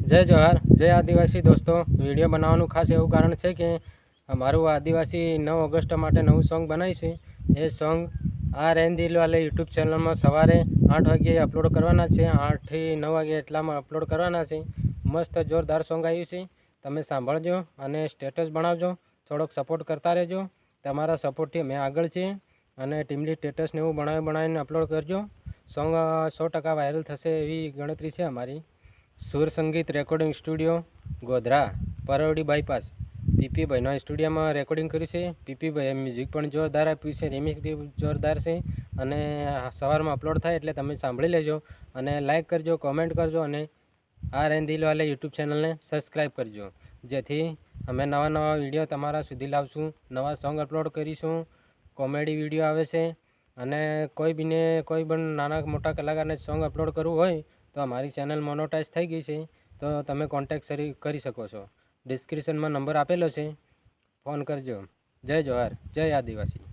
जय जोहार जय आदिवासी दोस्तों। वीडियो बनावानुं खास एवुं कारण है कि अमारुं आदिवासी 9 ऑगस्ट माटे नवुं सॉन्ग बनाव्युं छे। ए सॉन्ग आ रेन दिल वाले यूट्यूब चेनल में सवारे 8 वागे अपलोड करवाना छे। 8 થી 9 वागे एटलामां अपलोड करवाना छे। मस्त जोरदार सॉन्ग आव्युं छे, तमे सांभळजो अने स्टेटस बनावजो। थोड़ोक सपोर्ट करता रहेजो। तमारा सपोर्टथी अमे आगळ छीए अने टीमली स्टेटस ने एवुं बनावीने अपलोड करजो। सॉन्ग 100% वायरल थशे एवी गणतरी छे अमारी। Sur Sangeet recording studio Godhra Parvadi bypass पीपी भाई स्टूडियो में रेकॉर्डिंग करी है। पीपी भाई म्यूजिक पण जोरदार आप्युं छे, रिमिक्स भी जोरदार है अने सवार में अपलोड थाय एटले तमे सांभळी लेजो अने लाइक करजो, कॉमेंट करजो अने आ रेन दिल वाले यूट्यूब चेनल ने सब्सक्राइब करजो, जेथी अमे नवा नवा विडियो तमारा सुधी लावशुं। नवा सॉन्ग अपलोड करीशुं, कॉमेडी विडियो आवे छे अने कोई बीने कोई पण नाना मोटा कलाकार ने सॉन्ग अपलोड करवुं होय तो अमारी चेनल मोनोटाइज थई गई है, तो तमे कॉन्टेक्ट करी सको छो। डिस्क्रिप्शन में नंबर आपेलो छे, फोन करजो। जय जोहार जय आदिवासी।